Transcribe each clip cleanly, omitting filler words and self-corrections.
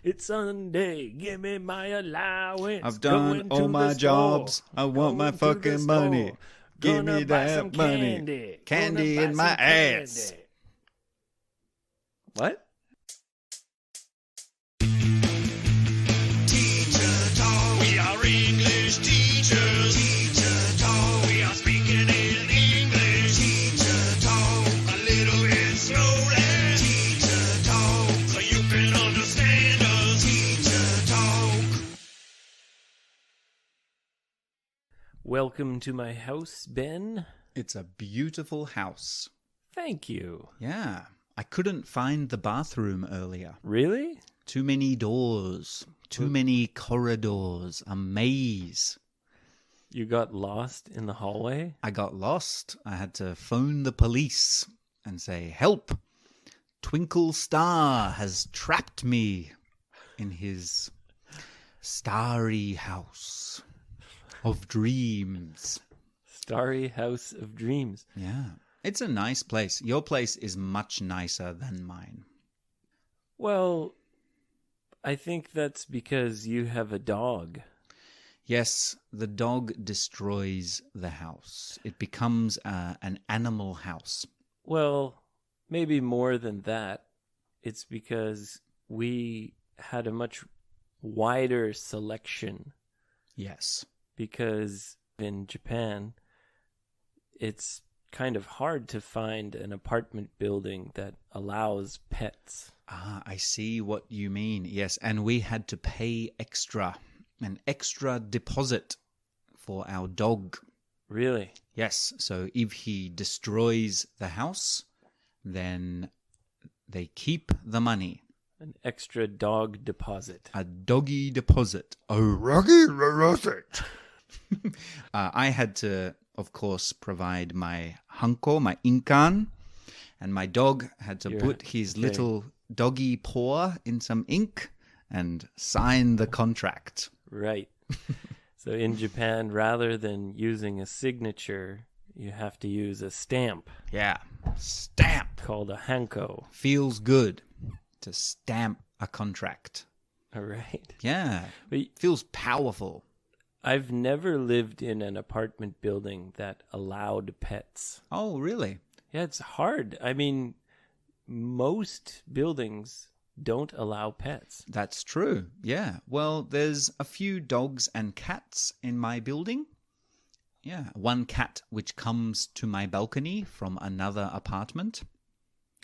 It's Sunday, give me my allowance. I've done all my jobs. I want my fucking money. Give me that money. Candy in my ass. What? Teacher talk, we are English teachers. Teacher talk, we are speaking in English. Teacher talk, a little bit slowly. Teacher talk, so you can understand us. Teacher talk. Welcome to my house, Ben. It's a beautiful house. Thank you. Yeah. I couldn't find the bathroom earlier. Really? Too many doors. Too many corridors. A maze. You got lost in the hallway? I got lost. I had to phone the police and say, "Help! Twinkle Star has trapped me in his starry house of dreams." Starry House of Dreams. Yeah. It's a nice place. Your place is much nicer than mine. Well, I think that's because you have a dog. Yes, the dog destroys the house. It becomes an animal house. Well, maybe more than that. It's because we had a much wider selection. Yes. Because in Japan, it's kind of hard to find an apartment building that allows pets. Ah, I see what you mean. Yes, and we had to pay an extra deposit for our dog. Really? Yes, so if he destroys the house, then they keep the money. An extra dog deposit. A doggy deposit. A ruggy deposit. I had to, of course, provide my hanko, my inkan, and my dog had to put his little doggy paw in some ink and sign the contract. Right. So in Japan, rather than using a signature, you have to use a stamp. Yeah, stamp. Called a hanko. Feels good to stamp a contract. All right. Yeah, But feels powerful. I've never lived in an apartment building that allowed pets. Oh, really? Yeah, it's hard. I mean, most buildings don't allow pets. That's true. Yeah. Well, there's a few dogs and cats in my building. Yeah. One cat which comes to my balcony from another apartment.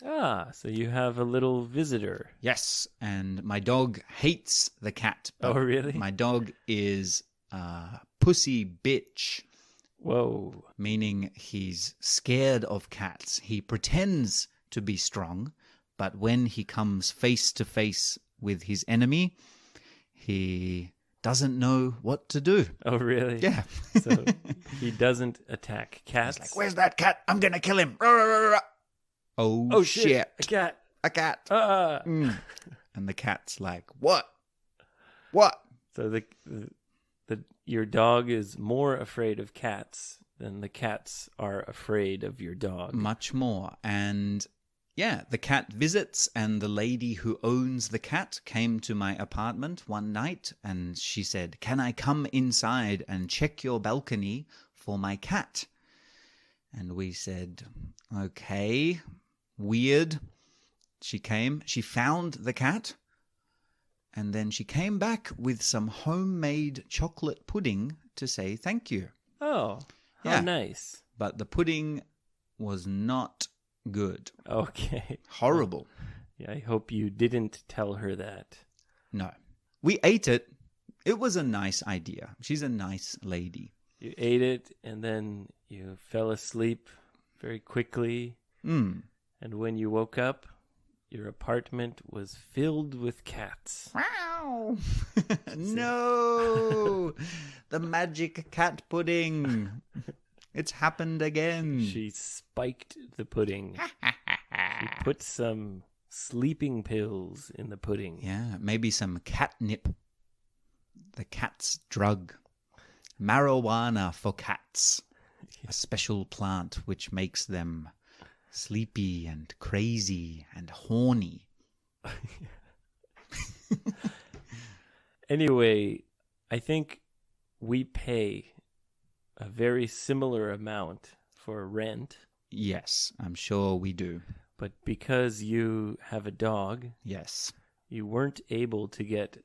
Ah, so you have a little visitor. Yes. And my dog hates the cat. Oh, really? My dog is a pussy bitch. Whoa. Meaning he's scared of cats. He pretends to be strong, but when he comes face to face with his enemy, he doesn't know what to do. Oh, really? Yeah. So he doesn't attack cats. He's like, "Where's that cat? I'm going to kill him." Oh, shit. A cat. A cat. Ah. And the cat's like, "What? What?" So your dog is more afraid of cats than the cats are afraid of your dog. Much more. And yeah, the cat visits, and the lady who owns the cat came to my apartment one night and she said, "Can I come inside and check your balcony for my cat?" And we said, "Okay, weird." She came, she found the cat, and then she came back with some homemade chocolate pudding to say thank you. Oh, how Yeah. nice. But the pudding was not good. Okay. Horrible. Yeah, I hope you didn't tell her that. No. We ate it. It was a nice idea. She's a nice lady. You ate it and then you fell asleep very quickly. And when you woke up, your apartment was filled with cats. Wow. No. The magic cat pudding. It's happened again. She spiked the pudding. She put some sleeping pills in the pudding. Yeah, maybe some catnip. The cat's drug. Marijuana for cats. A special plant which makes them sleepy and crazy and horny. Anyway, I think we pay a very similar amount for rent. Yes, I'm sure we do. But because you have a dog, Yes. you weren't able to get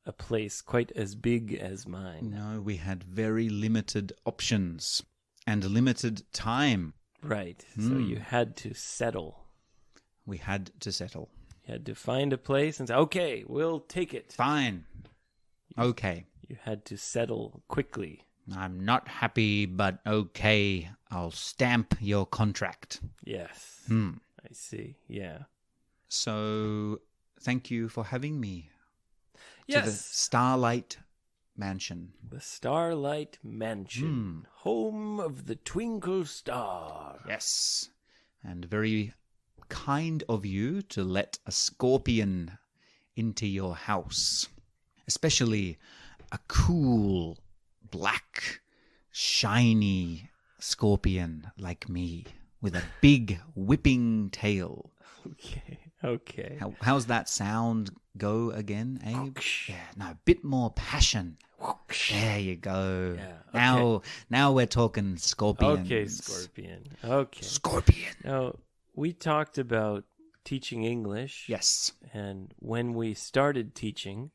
a place quite as big as mine. No, we had very limited options and limited time. Right. So you had to settle. We had to settle. You had to find a place and say, okay, we'll take it. Fine. Okay. You had to settle quickly. I'm not happy, but okay. I'll stamp your contract. Yes. I see. Yeah. So, thank you for having me to the Yes. Starlight Mansion. The Starlight Mansion, home of the Twinkle Star. Yes. And very kind of you to let a scorpion into your house. Especially a cool, black, shiny scorpion like me with a big whipping tail. Okay. How's that sound go again, Abe? Yeah, no, a bit more passion. There you go. Yeah, okay. Now we're talking scorpions. Okay, scorpion. Okay. Scorpion. Now, we talked about teaching English. Yes. And when we started teaching,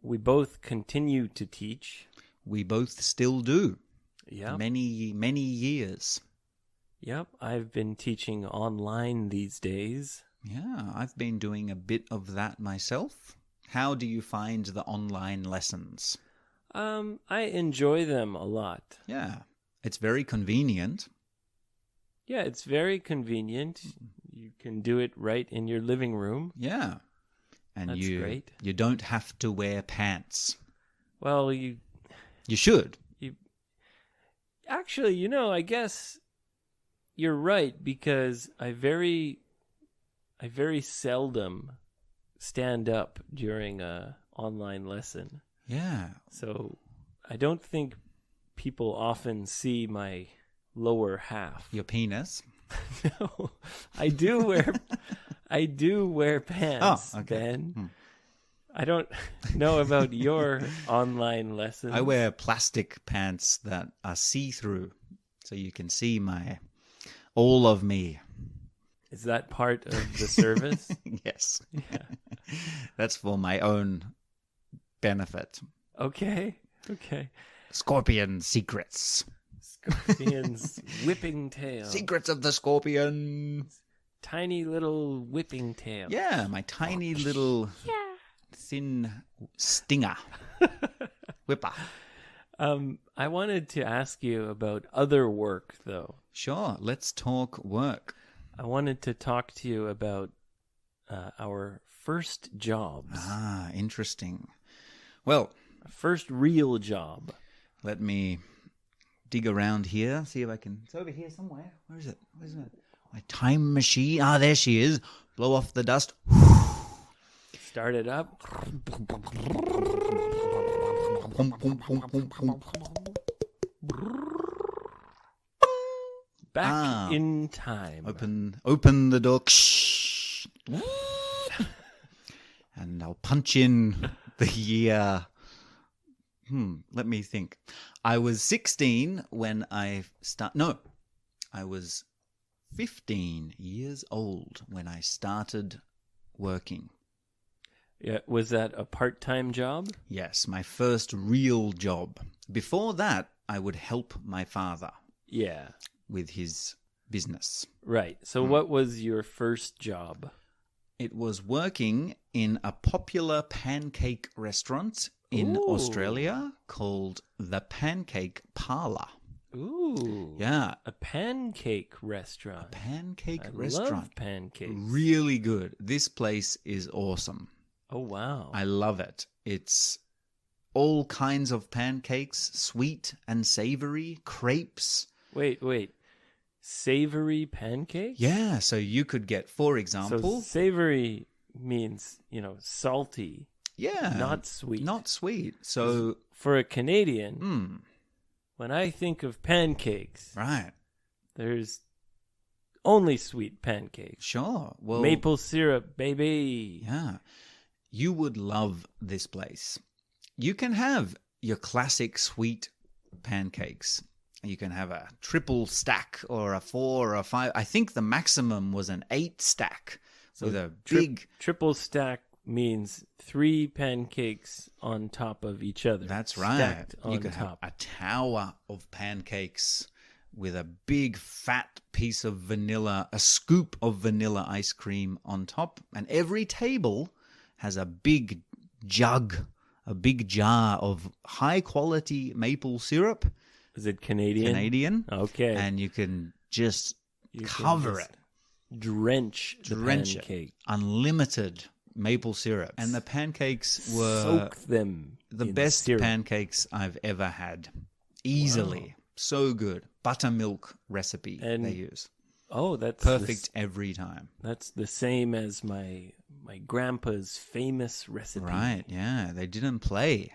we both continue to teach. We both still do. Yeah. Many, many years. Yep. I've been teaching online these days. Yeah, I've been doing a bit of that myself. How do you find the online lessons? I enjoy them a lot. Yeah, it's very convenient. Yeah, it's very convenient. You can do it right in your living room. Yeah. And That's great. You don't have to wear pants. Well, you should. Actually, I guess you're right, because I very seldom stand up during a online lesson. Yeah. So I don't think people often see my lower half. Your penis. No, I do wear pants, okay. Ben. I don't know about your online lessons. I wear plastic pants that are see-through, so you can see all of me. Is that part of the service? Yes. Yeah. That's for my own benefit. Okay. Scorpion secrets. Scorpion's whipping tail. Secrets of the scorpion. Tiny little whipping tail. Yeah, my tiny little thin stinger. Whipper. I wanted to ask you about other work, though. Sure, let's talk work. I wanted to talk to you about our first jobs. Ah, interesting. Well, First real job. let me dig around here, see if I can... It's over here somewhere. Where is it? Where's it? My time machine. Ah, there she is. Blow off the dust. Start it up. Back in time. Open the door. And I'll punch in the year. Let me think. I was 16 when I I was 15 years old when I started working. Yeah, was that a part-time job? Yes, my first real job. Before that, I would help my father Yeah. with his business. Right. So what was your first job? It was working in a popular pancake restaurant in Ooh. Australia called the Pancake Parlor. Ooh. Yeah, A pancake restaurant. pancake I restaurant. love pancakes. Really good. This place is awesome. Oh, wow. I love it. It's all kinds of pancakes, sweet and savory, crepes. Wait. Savory pancake? Yeah, so you could get, for So example... savory means, salty, yeah. not sweet. Not sweet. So... For a Canadian, when I think of pancakes, Right. there's only sweet pancakes. Sure. Well... Maple syrup, baby. Yeah. You would love this place. you can have your classic sweet pancakes. You can have a triple stack or a 4 or a 5. I think the maximum was an 8 stack with a big... Triple stack means 3 pancakes on top of each other. That's right. Stacked You on could top. have a tower of pancakes with a big fat piece of vanilla, a scoop of vanilla ice cream on top. And every table has a big jar of high quality maple syrup. Is it Canadian? Canadian. Okay. And you can just You cover can just it. Drench the pancake. Unlimited maple syrup. And the pancakes were Soak them the in best syrup. pancakes I've ever had. Easily. Wow. So good. Buttermilk recipe And- they use. Oh, that's Perfect every time. That's the same as my grandpa's famous recipe. Right, yeah. They didn't play.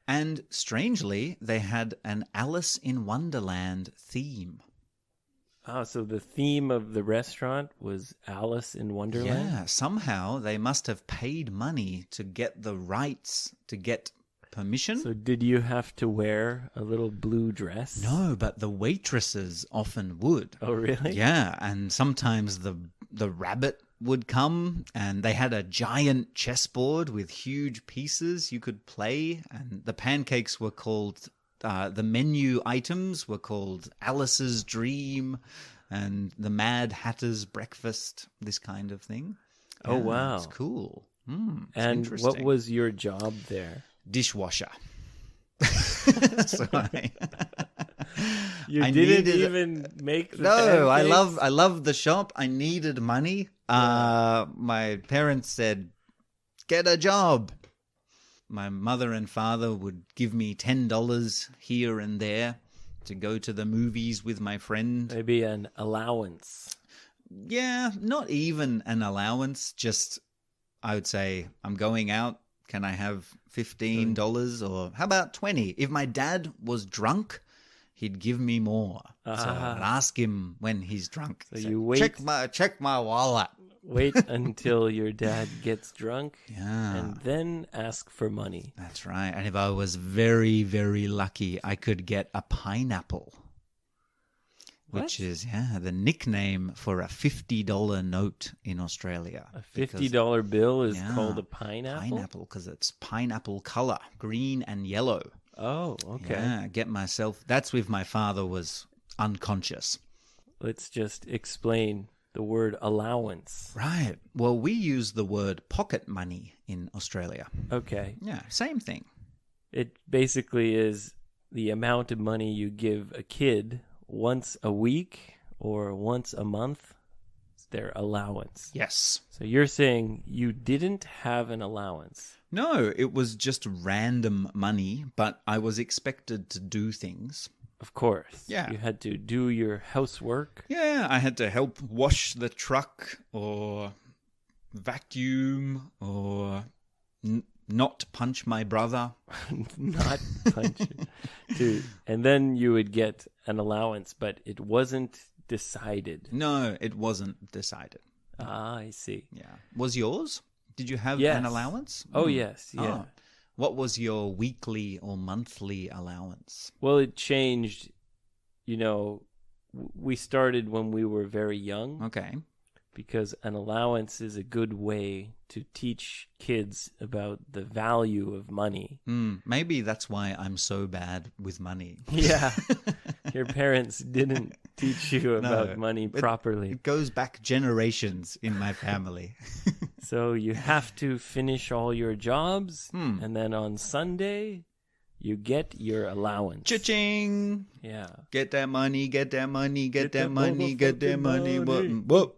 And strangely, they had an Alice in Wonderland theme. Oh, so the theme of the restaurant was Alice in Wonderland? Yeah, somehow they must have paid money to get the rights, to get permission. So did you have to wear a little blue dress? No, but the waitresses often would. Oh, really? Yeah, and sometimes the rabbit would come, and they had a giant chessboard with huge pieces you could play, and the pancakes were called, the menu items were called Alice's Dream and the Mad Hatter's Breakfast, this kind of thing. Oh, Yeah, wow. It's cool. It's And interesting. what was your job there? Dishwasher. So You I didn't needed- even make the No, I pancakes? love the shop. I needed money. My parents said, "Get a job." My mother and father would give me $10 here and there to go to the movies with my friend. Maybe an allowance. Yeah, not even an allowance. Just, I would say, I'm going out. Can I have $15 or how about 20? If my dad was drunk, he'd give me more. So I'd ask him when he's drunk. So Say, you wait. check my wallet. Wait until your dad gets drunk Yeah. and then ask for money. That's right. And if I was very, very lucky, I could get a pineapple, which is, the nickname for a $50 note in Australia. A $50 bill is Yeah, called a pineapple? Pineapple, because it's pineapple color, green and yellow. Oh, okay. Yeah, get myself. That's if my father was unconscious. Let's just explain the word allowance. Right. Well, we use the word pocket money in Australia. Okay. Yeah, same thing. It basically is the amount of money you give a kid once a week or once a month. It's their allowance. Yes. So you're saying you didn't have an allowance. No, it was just random money, but I was expected to do things. Of course. Yeah. You had to do your housework. Yeah, I had to help wash the truck or vacuum or not punch my brother. Not punch it. And then you would get an allowance, but it wasn't decided. No, it wasn't decided. Ah, I see. Yeah. Was yours? Did you have Yes. an allowance? Oh, Hmm. yes. Yeah. Oh. What was your weekly or monthly allowance? Well, it changed. You know, we started when we were very young Okay. because an allowance is a good way to teach kids about the value of money. Maybe that's why I'm so bad with money. Yeah. Your parents didn't teach you about money properly. It goes back generations in my family. So you have to finish all your jobs, and then on Sunday, you get your allowance. Cha-ching! Yeah. Get that money, get that money, get that money, get that money. money. Whoop.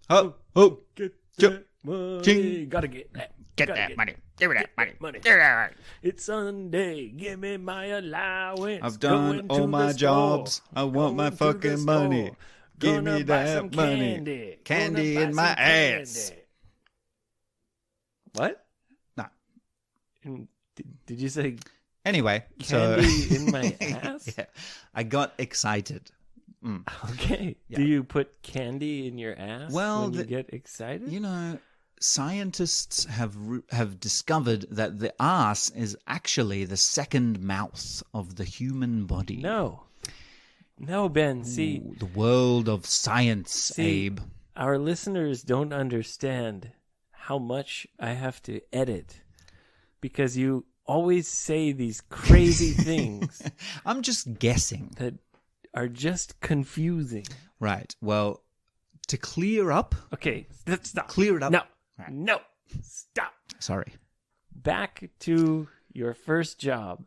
Hop, hop. Get Chip. that money. Ching. Gotta get that. Get Gotta that money. Give me that money. money. Give me that money. It's Sunday. Give me my allowance. I've done Going to all my the jobs. store. I want my Going to the fucking money. store. Give Gonna me buy that some money. Candy. Candy Gonna in buy my some candy. ass. What? No. Did you say Anyway, candy in my ass? Yeah, I got excited. Okay. Yeah. Do you put candy in your ass Well, when you get excited? You know, scientists have discovered that the arse is actually the second mouth of the human body. No, Ben. See, Ooh, the world of science, Abe. Our listeners don't understand how much I have to edit because you always say these crazy things I'm just guessing. that are just confusing. Right. Well, to clear up. Okay, let's stop. Clear it up. No, Right. no, stop. Sorry. Back to your first job.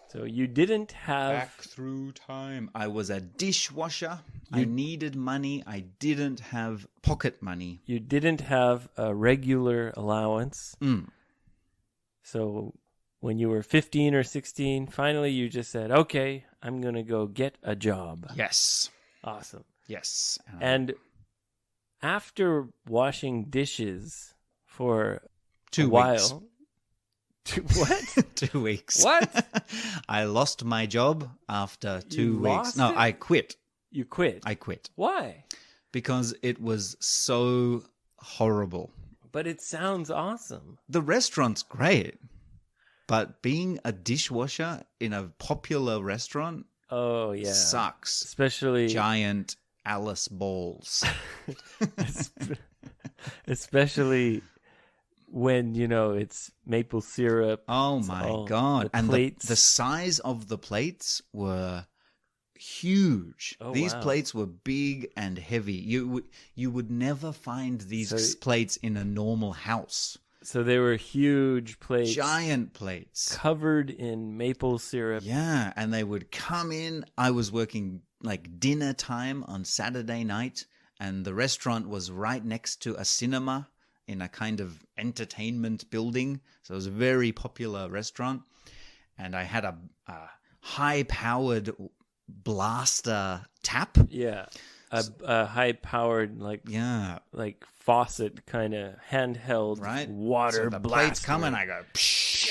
So you didn't have... Back through time. I was a dishwasher. I needed money. I didn't have pocket money. You didn't have a regular allowance. So when you were 15 or 16, finally you just said, okay, I'm going to go get a job. Yes. Awesome. Yes. And after washing dishes for 2 a while... weeks. What? 2 weeks. What? I lost my job after 2 You weeks. lost No, it? I quit. You quit. I quit. Why? Because it was so horrible. But it sounds awesome. The restaurant's great, but being a dishwasher in a popular restaurant Oh, yeah. sucks. Especially... Giant Alice balls. Especially when, it's maple syrup. Oh It's my all God. the And plates. the size of the plates were huge. Oh, These wow. plates were big and heavy. You would never find these plates in a normal house. So they were huge plates. Giant plates. Covered in maple syrup. Yeah, and they would come in. I was working like dinner time on Saturday night, and the restaurant was right next to a cinema in a kind of entertainment building. So it was a very popular restaurant. And I had a high-powered blaster tap. Yeah. A high-powered, Yeah. like faucet kind of handheld Right. water So the blaster. plates come and I go, psh.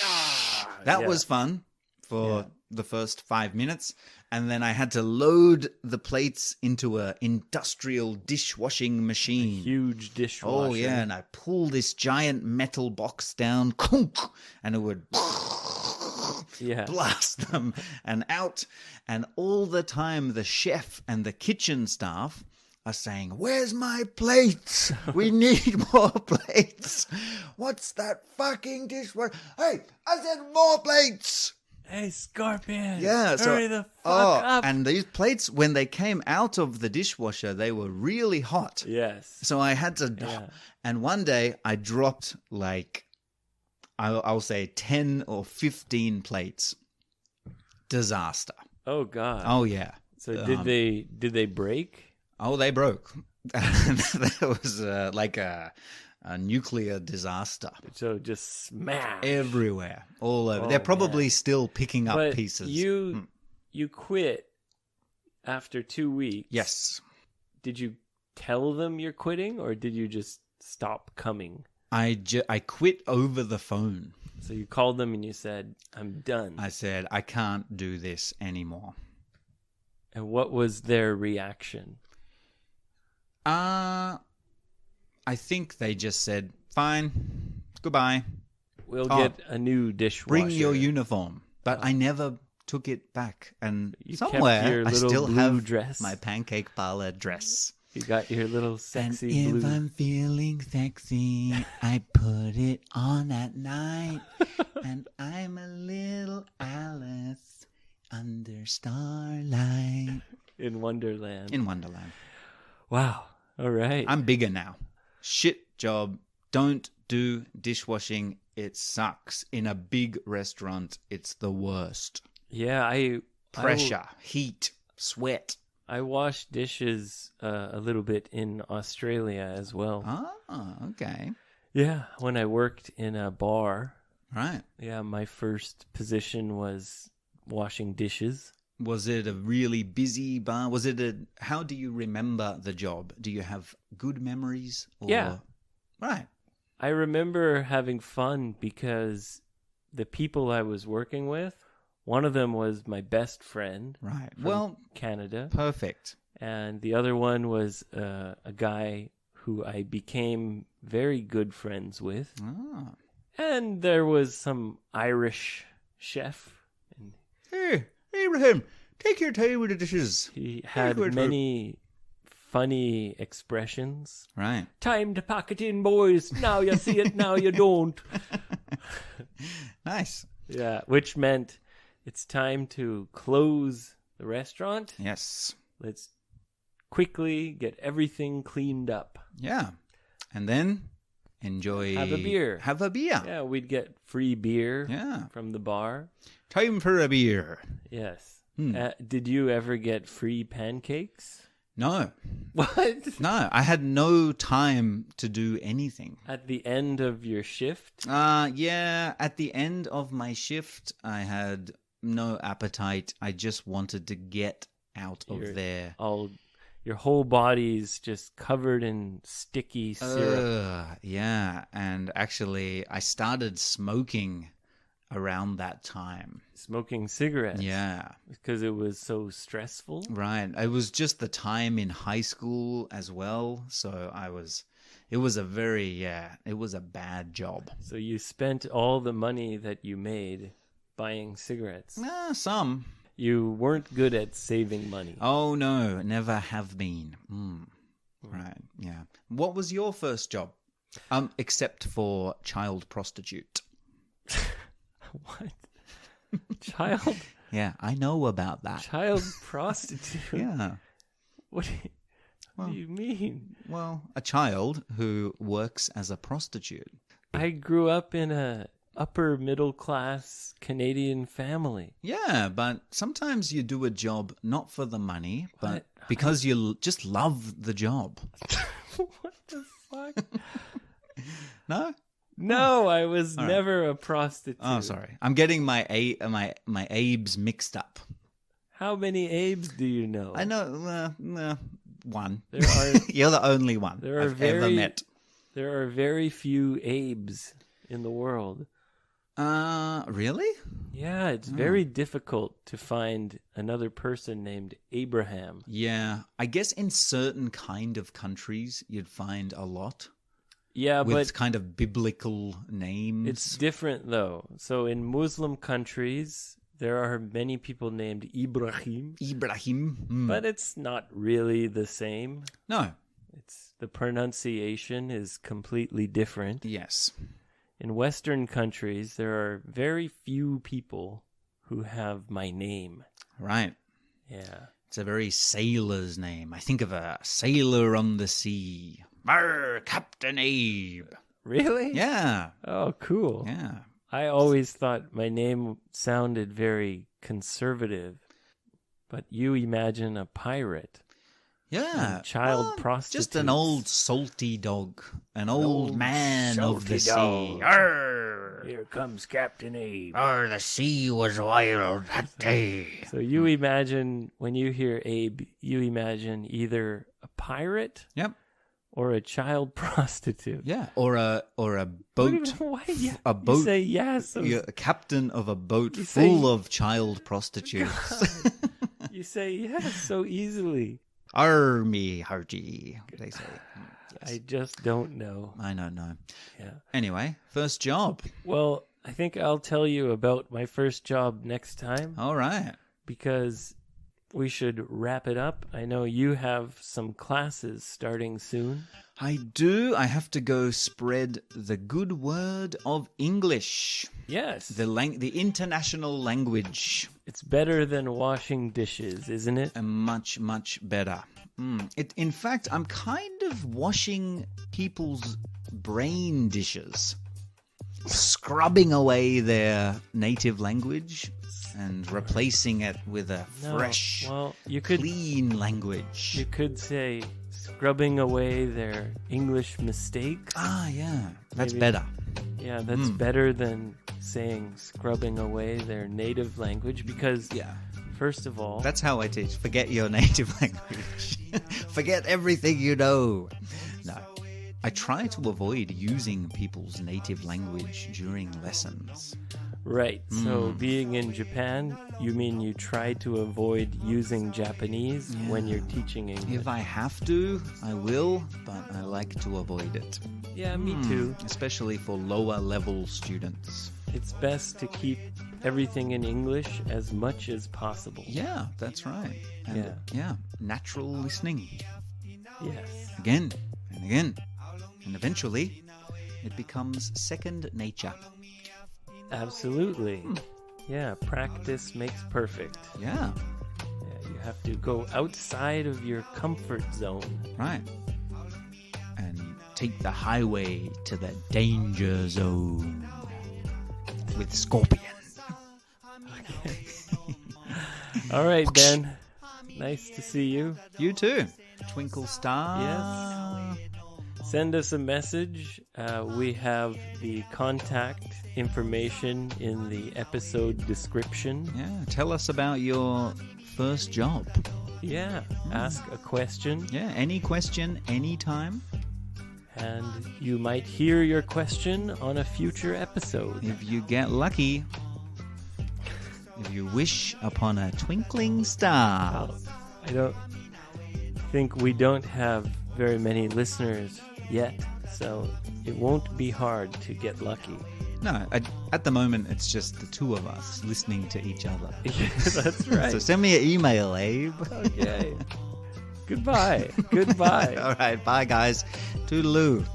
That was fun for the first 5 minutes. And then I had to load the plates into a industrial dishwashing machine. Huge dishwasher. Oh, yeah. And I pull this giant metal box down, and it would blast them and out. And all the time, the chef and the kitchen staff are saying, "Where's my plates? We need more plates. What's that fucking dishwasher? Hey, I said more plates." Hey, Scorpion. Yeah, so hurry the fuck up. and these plates, when they came out of the dishwasher, they were really hot. Yes. So I had to, and one day I dropped like, I'll say 10 or 15 plates. Disaster. Oh God. Oh yeah. So did they break? Oh, they broke. That was like a nuclear disaster. So just smash Everywhere, all over. Oh, They're probably man. still picking up But pieces. you quit after 2 weeks. Yes. Did you tell them you're quitting, or did you just stop coming? I quit over the phone. So you called them and you said, "I'm done." I said, I can't do this anymore. And what was their reaction? I think they just said, fine, goodbye. We'll get a new dishwasher. Bring your uniform. But I never took it back. And You kept somewhere your I little still blue have dress. my pancake parlor dress. You got your little sexy and if blue. I'm feeling sexy, I put it on at night. And I'm a little Alice under starlight. In Wonderland. In Wonderland. Wow. All right. I'm bigger now. Shit job. Don't do dishwashing. It sucks. In a big restaurant, it's the worst. Yeah, Pressure, heat, sweat. I washed dishes a little bit in Australia as well. Ah, okay. Yeah, when I worked in a bar. Right. Yeah, my first position was washing dishes. Was it a really busy bar? How do you remember the job? Do you have good memories? Yeah. Right. I remember having fun because the people I was working with, one of them was my best friend. Right. From Canada. Perfect. And the other one was a guy who I became very good friends with. Ah. And there was some Irish chef. And Hey, Abraham, take your time with the dishes. he had many funny expressions. Right. Time to pack it in, boys. Now you see it, now you don't. Nice. Yeah, which meant it's time to close the restaurant. Yes. Let's quickly get everything cleaned up. Yeah. And then enjoy... Have a beer. Have a beer. Yeah, we'd get free beer Yeah. from the bar. Time for a beer. Yes. Did you ever get free pancakes? No. What? No, I had no time to do anything. At the end of your shift? Yeah, at the end of my shift, I had no appetite. I just wanted to get out of there. Your whole body's just covered in sticky syrup. Yeah, and actually, I started smoking around that time. Smoking cigarettes? Yeah. Because it was so stressful? Right. It was just the time in high school as well. So it was a bad job. So you spent all the money that you made buying cigarettes. Some. You weren't good at saving money. Oh, no, never have been. Right, yeah. What was your first job? Except for child prostitute. What? Child? Yeah, I know about that. Child prostitute? Yeah. What do you mean? Well, a child who works as a prostitute. I grew up in a upper middle class Canadian family. Yeah, but sometimes you do a job not for the money, but What? because you just love the job. What the fuck? No? No, I was never a prostitute. Oh, sorry. I'm getting my Abes mixed up. How many Abes do you know? I know one. There are You're the only one I've ever met. There are very few Abes in the world. Really? Yeah, it's very difficult to find another person named Abraham. Yeah, I guess in certain kind of countries you'd find a lot. Yeah, with but kind of biblical names. It's different though. So in Muslim countries, there are many people named Ibrahim. But it's not really the same. No. The pronunciation is completely different. Yes. In Western countries, there are very few people who have my name. Right. Yeah. It's a very sailor's name. I think of a sailor on the sea. Arr, Captain Abe. Really? Yeah. Oh, cool. Yeah. I always thought my name sounded very conservative. But you imagine a pirate. Yeah. Child prostitute. Just an old salty dog. An old man of the sea. Arr! Here comes Captain Abe. Arr, the sea was wild that day. So you imagine, when you hear Abe, you imagine either a pirate Yep. or a child prostitute. Yeah. Or a boat. Why? Yeah. A boat. You say yes. You're a captain of a boat full of child prostitutes. You say yes so easily. Army Hargy, they say. Yes. I just don't know. I don't know. Yeah. Anyway, first job. Well, I think I'll tell you about my first job next time. All right. Because we should wrap it up. I know you have some classes starting soon. I do. I have to go spread the good word of English. Yes. The international language. It's better than washing dishes, isn't it? Much, much better. In fact, I'm kind of washing people's brain dishes. Scrubbing away their native language and replacing it with a fresh, clean language. You could say scrubbing away their English mistakes. Ah, yeah. That's better. Yeah, that's better than saying scrubbing away their native language because, first of all... That's how I teach. Forget your native language. Forget everything you know. No. I try to avoid using people's native language during lessons. Right. So being in Japan, you mean you try to avoid using Japanese when you're teaching English? If I have to, I will, but I like to avoid it. Yeah, me too. Especially for lower level students. It's best to keep everything in English as much as possible. Yeah, that's right. And natural listening. Yes. Again and again. And eventually, it becomes second nature. Absolutely. Yeah, practice makes perfect. Yeah. You have to go outside of your comfort zone. Right. And take the highway to the danger zone with Scorpion. Okay. All right, Ben. Nice to see you. You too. Twinkle Star. Yes. Send us a message. We have the contact information in the episode description. Yeah, tell us about your first job. Yeah, ask a question. Yeah, any question, anytime. And you might hear your question on a future episode. If you get lucky, if you wish upon a twinkling star. I don't think we don't have very many listeners yet, so it won't be hard to get lucky. No, at the moment, it's just the two of us listening to each other. Yeah, that's right. So send me an email, Abe. Okay. Goodbye. Goodbye. All right, bye, guys. Toodaloo.